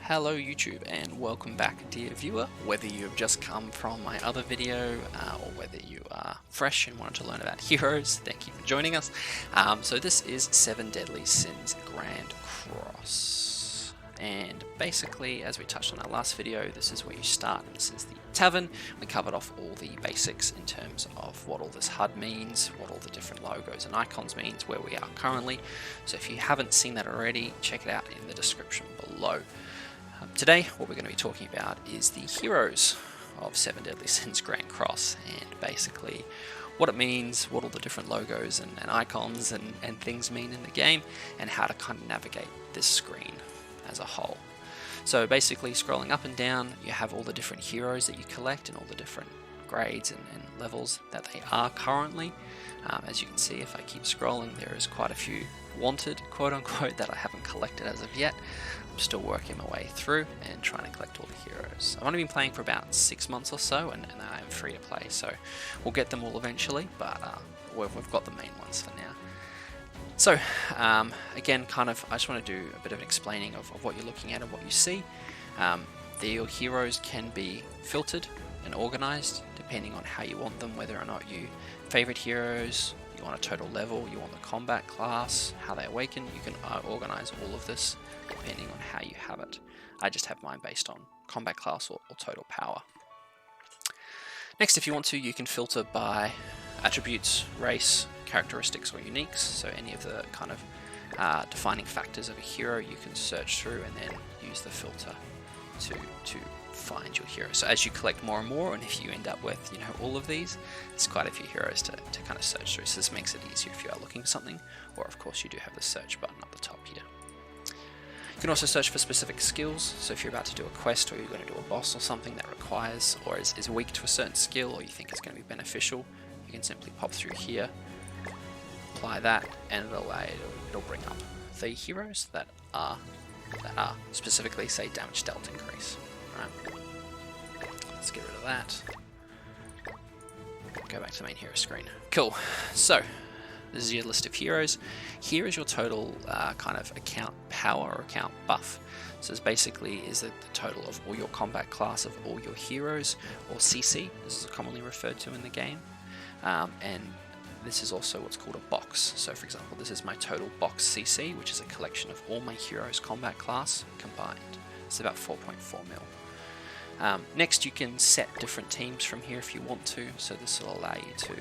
Hello YouTube and welcome back, dear viewer. Whether you have just come from my other video or whether you are fresh and wanted to learn about heroes, thank you for joining us. So this is 7 Deadly Sins Grand Cross. And basically, as we touched on our last video, this is where you start. This is the tavern. We covered off all the basics in terms of what all this HUD means, what all the different logos and icons means, where we are currently. So if you haven't seen that already, check it out in the description below. Today, what we're going to be talking about is the heroes of 7 Deadly Sins Grand Cross, and basically what it means, what all the different logos and icons and things mean in the game, and how to kind of navigate this screen as a whole. So basically, scrolling up and down, you have all the different heroes that you collect and all the different grades and levels that they are currently. As you can see, if I keep scrolling, there is quite a few wanted, quote unquote, that I haven't collected as of yet. I'm still working my way through and trying to collect all the heroes. I've only been playing for about 6 months or so, and I am free to play, so we'll get them all eventually, but we've got the main ones for now. So again, I just want to do a bit of an explaining of what you're looking at and what you see. Your heroes can be filtered and organized depending on how you want them, whether or not you favorite heroes, you want a total level, you want the combat class, how they awaken. You can organize all of this depending on how you have it. I just have mine based on combat class or total power. Next, if you want to, you can filter by attributes, race, characteristics, or uniques. So any of the kind of defining factors of a hero you can search through and then use the filter to find your hero. So as you collect more and more, and if you end up with all of these, there's quite a few heroes to kind of search through. So this makes it easier if you are looking for something, or of course you do have the search button at the top here. You can also search for specific skills. So if you're about to do a quest, or you're going to do a boss or something that requires or is weak to a certain skill, or you think is going to be beneficial, you can simply pop through here, apply that, and it'll bring up the heroes that are specifically, say, damage dealt increase. Right. Let's get rid of that. Go back to the main hero screen. Cool. So this is your list of heroes. Here is your total kind of account power or account buff. So this basically is the total of all your combat class of all your heroes, or CC. This is commonly referred to in the game. And this is also what's called a box. So for example, this is my total box CC, which is a collection of all my heroes' combat class combined. It's about 4.4 mil. Next, you can set different teams from here if you want to. So this will allow you to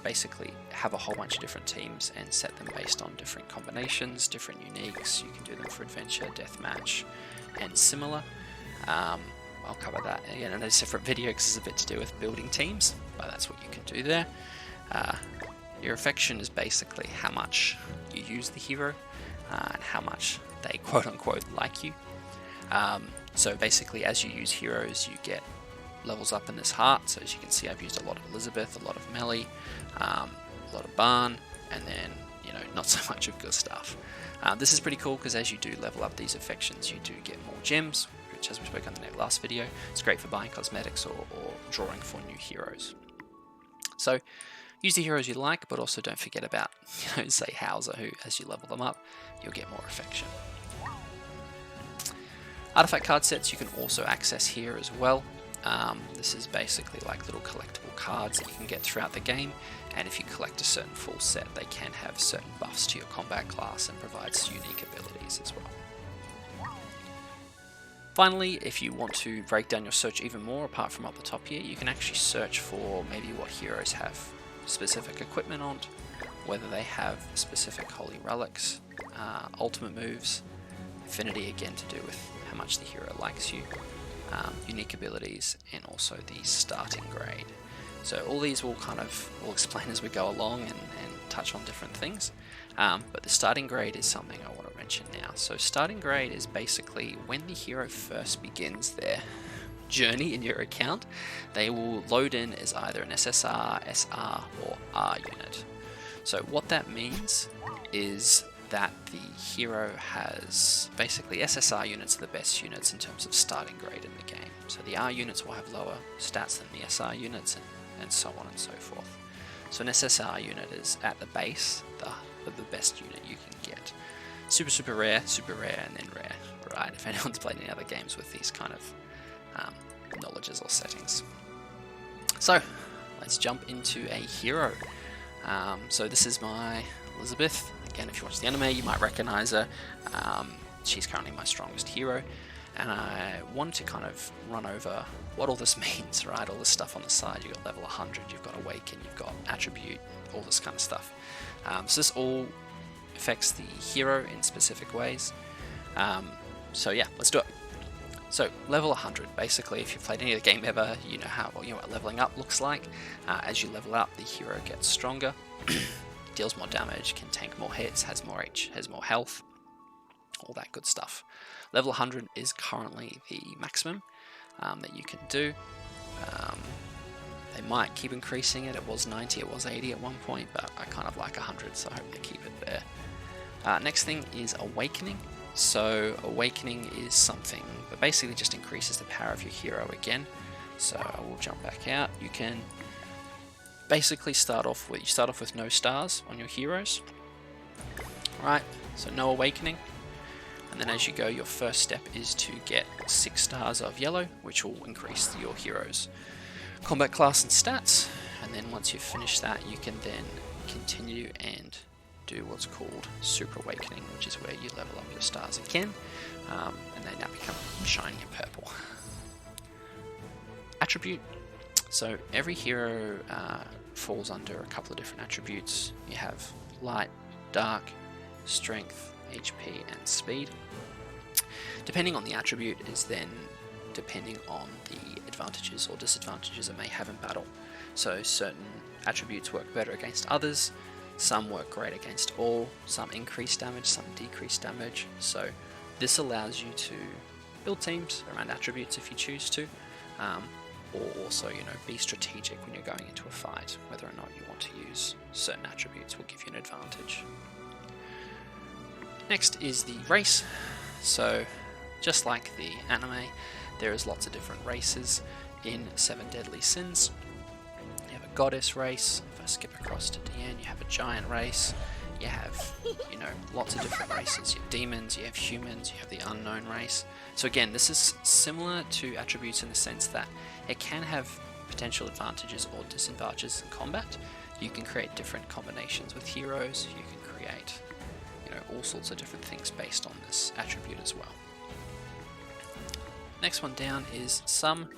basically have a whole bunch of different teams and set them based on different combinations, different uniques. You can do them for adventure, deathmatch, and similar. I'll cover that again in a separate video because it's a bit to do with building teams, but that's what you can do there. Your affection is basically how much you use the hero and how much they quote unquote like you. So basically, as you use heroes, you get levels up in this heart. So as you can see, I've used a lot of Elizabeth, a lot of Melly, a lot of Barn, and then not so much of Gustav. This is pretty cool because as you do level up these affections, you do get more gems, which, as we spoke on the last video, it's great for buying cosmetics or drawing for new heroes. So use the heroes you like, but also don't forget about, say Hauser, who, as you level them up, you'll get more affection. Artifact card sets you can also access here as well. This is basically like little collectible cards that you can get throughout the game, and if you collect a certain full set, they can have certain buffs to your combat class and provides unique abilities as well. Finally, if you want to break down your search even more, apart from up the top here, you can actually search for maybe what heroes have specific equipment on, whether they have specific holy relics, ultimate moves, affinity again to do with how much the hero likes you, unique abilities, and also the starting grade. So all these we'll explain as we go along and touch on different things. But the starting grade is something I want to mention now. So starting grade is basically when the hero first begins their journey in your account, they will load in as either an SSR, SR, or R unit. So what that means is that the hero has basically SSR units are the best units in terms of starting grade in the game. So the R units will have lower stats than the SR units, and so on and so forth. So an SSR unit is at the base, the best unit you can get. Super rare, and then rare, right? right, if anyone's played any other games with these kind of knowledges or settings. So let's jump into a hero. So this is my Elizabeth. Again, if you watch the anime, you might recognize her. She's currently my strongest hero, and I want to kind of run over what all this means, right? All this stuff on the side. You've got level 100, you've got Awaken, you've got Attribute, all this kind of stuff. So this all affects the hero in specific ways. So yeah, let's do it. So level 100, basically, if you've played any of the game ever, you know what leveling up looks like. As you level up, the hero gets stronger, deals more damage, can tank more hits, has more health, all that good stuff. Level 100 is currently the maximum that you can do. They might keep increasing it. It was 90, it was 80 at one point, but I kind of like 100, so I hope they keep it there. Next thing is Awakening. So Awakening is something that basically just increases the power of your hero again. So I will jump back out. You can basically start off with no stars on your heroes. Right, so no Awakening. And then as you go, your first step is to get 6 stars of yellow, which will increase your hero's combat class and stats. And then once you've finished that, you can then continue and do what's called Super Awakening, which is where you level up your stars again, and they now become shiny and purple. Attribute. So every hero falls under a couple of different attributes. You have Light, Dark, Strength, HP, and Speed. Depending on the attribute is then depending on the advantages or disadvantages it may have in battle. So certain attributes work better against others. Some work great against all, some increase damage, some decrease damage. So this allows you to build teams around attributes if you choose to, or also, be strategic when you're going into a fight. Whether or not you want to use certain attributes will give you an advantage. Next is the race. So just like the anime, there is lots of different races in 7 Deadly Sins. You have a goddess race. If I skip across to DN, you have a giant race. You have, lots of different races. You have demons, you have humans, you have the unknown race. So again, this is similar to attributes in the sense that it can have potential advantages or disadvantages in combat. You can create different combinations with heroes. You can create, all sorts of different things based on this attribute as well. Next one down is some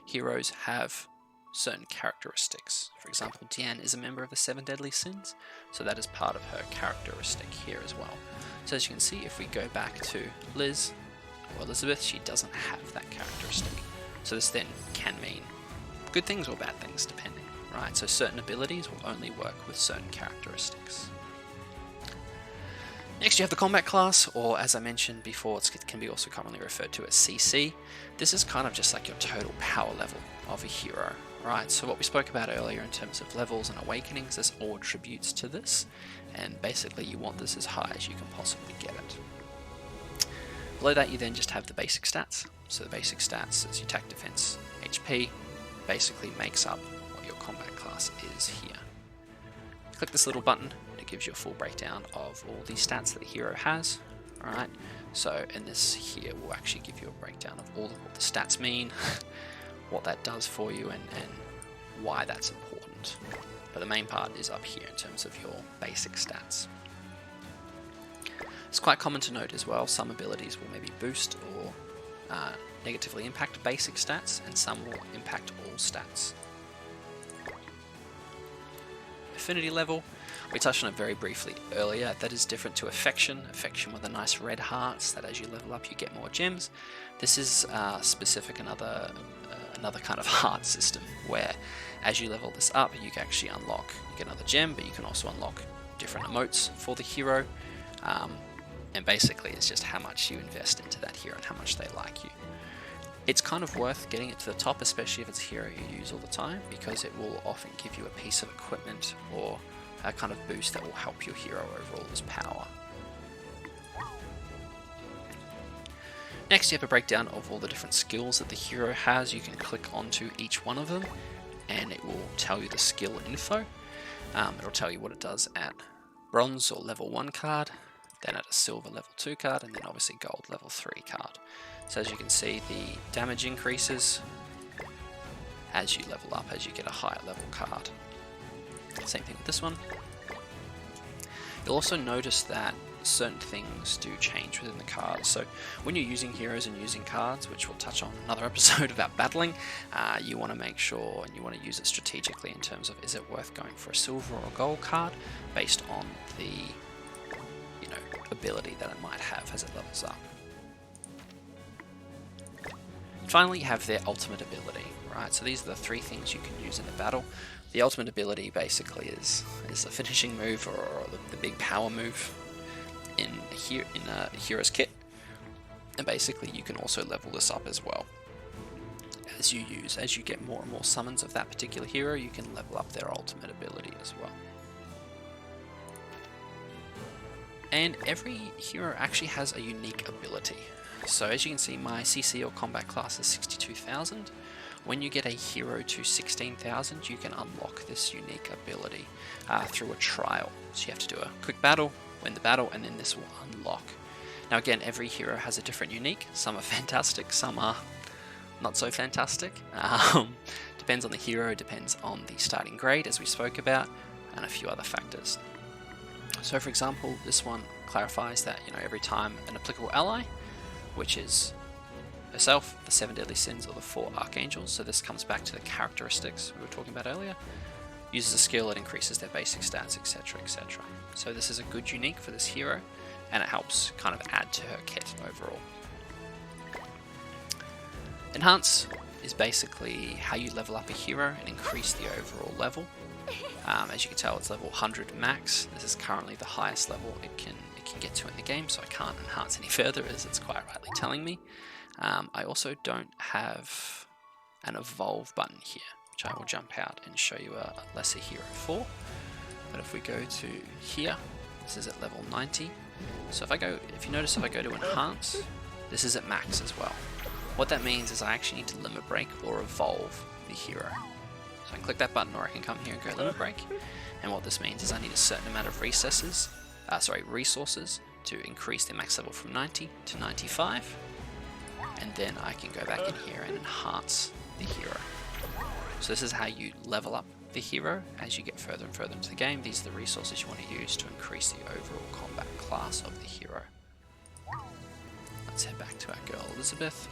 heroes have certain characteristics. For example, Diane is a member of the 7 Deadly Sins, so that is part of her characteristic here as well. So as you can see, if we go back to Liz or Elizabeth, she doesn't have that characteristic. So this then can mean good things or bad things, depending, right? So certain abilities will only work with certain characteristics. Next you have the combat class, or as I mentioned before, it can be also commonly referred to as CC. This is kind of just like your total power level of a hero, right? So what we spoke about earlier in terms of levels and awakenings, there's all attributes to this, and basically you want this as high as you can possibly get it. Below that you then just have the basic stats. So the basic stats is your attack, defense, HP, basically makes up what your combat class is here. Click this little button, it gives you a full breakdown of all the stats that the hero has. Alright, so in this here will actually give you a breakdown of all of what the stats mean, what that does for you, and why that's important. But the main part is up here in terms of your basic stats. It's quite common to note as well, some abilities will maybe boost or negatively impact basic stats, and some will impact all stats. Affinity level, we touched on it very briefly earlier. That is different to affection. Affection with the nice red hearts that as you level up you get more gems. This is specific another kind of heart system where as you level this up you can actually unlock, you get another gem, but you can also unlock different emotes for the hero. And basically it's just how much you invest into that hero and how much they like you. It's kind of worth getting it to the top, especially if it's a hero you use all the time, because it will often give you a piece of equipment or a kind of boost that will help your hero overall as power. Next you have a breakdown of all the different skills that the hero has. You can click onto each one of them and it will tell you the skill info. It'll tell you what it does at bronze or level 1 card, then at a silver level 2 card, and then obviously gold level 3 card. So as you can see, the damage increases as you level up, as you get a higher level card. Same thing with this one. You'll also notice that certain things do change within the cards. So when you're using heroes and using cards, which we'll touch on another episode about battling, you want to make sure and you want to use it strategically in terms of, is it worth going for a silver or a gold card based on the ability that it might have as it levels up. And finally, you have their ultimate ability, right? So these are the 3 things you can use in a battle. The ultimate ability basically is a finishing move or the big power move in a hero's kit, and basically you can also level this up as well. As you get more and more summons of that particular hero, you can level up their ultimate ability as well. And every hero actually has a unique ability. So as you can see, my CC or combat class is 62,000. When you get a hero to 16,000, you can unlock this unique ability through a trial. So you have to do a quick battle, win the battle, and then this will unlock. Now again, every hero has a different unique. Some are fantastic, some are not so fantastic. Depends on the hero, depends on the starting grade, as we spoke about, and a few other factors. So for example, this one clarifies that every time an applicable ally, which is herself, the 7 deadly sins, or the 4 archangels, so this comes back to the characteristics we were talking about earlier, uses a skill, it increases their basic stats, etc, etc. So this is a good unique for this hero, and it helps kind of add to her kit overall. Enhance is basically how you level up a hero and increase the overall level. As you can tell, it's level 100 max. This is currently the highest level it can get to in the game, so I can't enhance any further, as it's quite rightly telling me. I also don't have an evolve button here, which I will jump out and show you a lesser hero for. But if we go to here, this is at level 90. So if you notice, if I go to enhance, this is at max as well. What that means is I actually need to limit break or evolve the hero. So I can click that button, or I can come here and go limit break. And what this means is I need a certain amount of resources to increase the max level from 90 to 95. And then I can go back in here and enhance the hero. So this is how you level up the hero as you get further and further into the game. These are the resources you want to use to increase the overall combat class of the hero. Let's head back to our girl Elizabeth.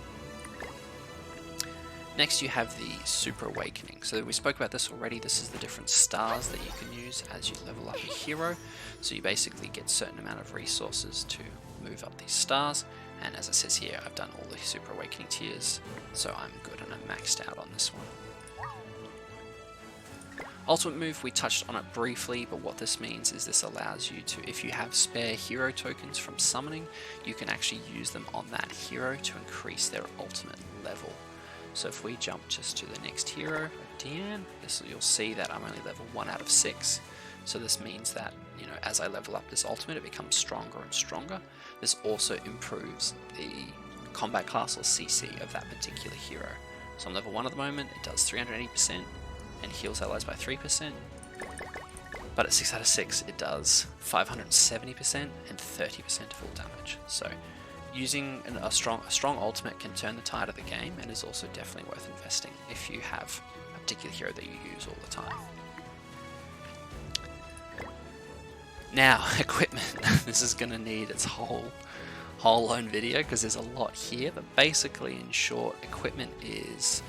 Next you have the Super Awakening. So we spoke about this already. This is the different stars that you can use as you level up a hero. So you basically get a certain amount of resources to move up these stars. And as it says here, I've done all the Super Awakening tiers, so I'm good and I'm maxed out on this one. Ultimate move, we touched on it briefly, but what this means is this allows you to, if you have spare hero tokens from summoning, you can actually use them on that hero to increase their ultimate level. So if we jump just to the next hero, Deanne, you'll see that I'm only level 1 out of 6. So this means that, as I level up this ultimate, it becomes stronger and stronger. This also improves the combat class or CC of that particular hero. So I'm level 1 at the moment, it does 380% and heals allies by 3%. But at 6 out of 6, it does 570% and 30% full damage. So using a strong ultimate can turn the tide of the game, and is also definitely worth investing if you have a particular hero that you use all the time. Now, equipment. This is going to need its whole own video because there's a lot here, but basically, in short, equipment is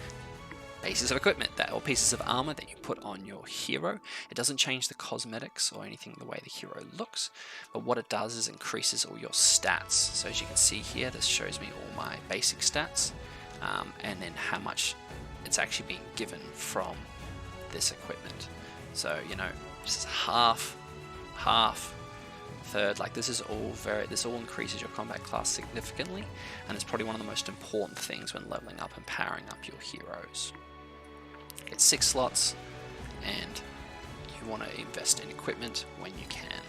pieces of equipment or pieces of armor that you put on your hero. It doesn't change the cosmetics or anything the way the hero looks, but what it does is increases all your stats. So as you can see here, this shows me all my basic stats, and then how much it's actually being given from this equipment. So this is half, third, like this all increases your combat class significantly, and it's probably one of the most important things when leveling up and powering up your heroes. Get 6 slots, and you want to invest in equipment when you can.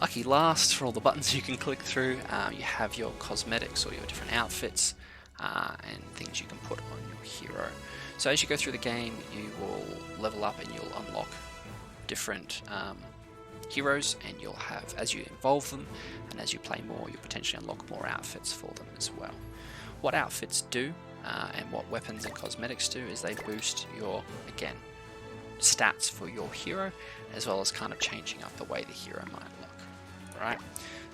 Lucky last, for all the buttons you can click through, you have your cosmetics or your different outfits and things you can put on your hero. So as you go through the game, you will level up and you'll unlock different heroes, and you'll have, as you evolve them and as you play more, you'll potentially unlock more outfits for them as well. What outfits do and what weapons and cosmetics do is they boost your, again, stats for your hero, as well as kind of changing up the way the hero might look. Right?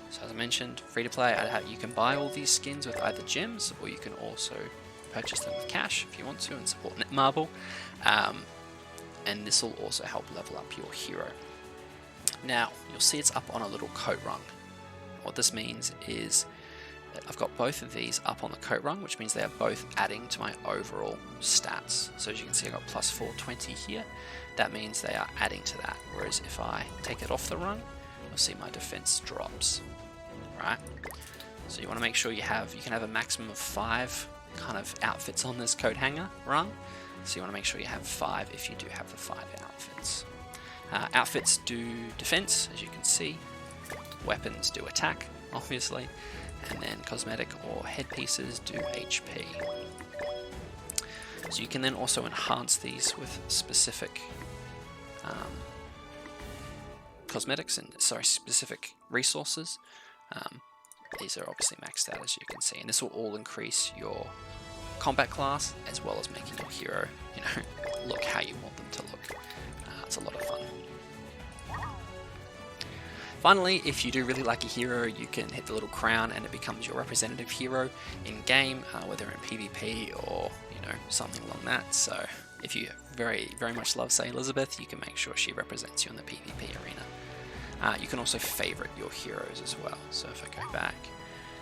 So as I mentioned, free to play, you can buy all these skins with either gems, or you can also purchase them with cash if you want to and support Netmarble. And this will also help level up your hero. Now, you'll see it's up on a little coat rung. What this means is that I've got both of these up on the coat rung, which means they are both adding to my overall stats. So as you can see, I've got plus 420 here. That means they are adding to that. Whereas if I take it off the rung, you'll see my defense drops. Right? So you want to make sure you can have a maximum of 5 kind of outfits on this coat hanger rung. So you want to make sure you have 5 if you do have the 5 outfits. Outfits do defense, as you can see. Weapons do attack, obviously. And then cosmetic or headpieces do HP. So you can then also enhance these with specific cosmetics and specific resources. These are obviously maxed out, as you can see, and this will all increase your combat class as well as making your hero, look how you want them to look. It's a lot of fun. Finally, if you do really like a hero, you can hit the little crown and it becomes your representative hero in game, whether in PvP or something along that. So if you very much love, say, Elizabeth, you can make sure she represents you in the PvP arena. You can also favorite your heroes as well. So if I go back,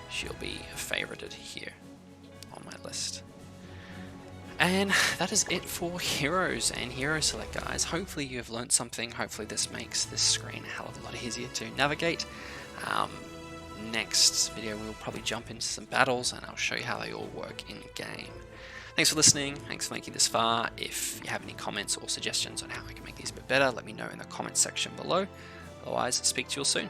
she'll be favorited here on my list. And that is it for heroes and hero select, guys. Hopefully you have learned something. Hopefully this makes this screen a hell of a lot easier to navigate. Next video we'll probably jump into some battles and I'll show you how they all work in game. Thanks for listening. Thanks for making this far. If you have any comments or suggestions on how I can make these a bit better, let me know in the comments section below. Otherwise, speak to you all soon.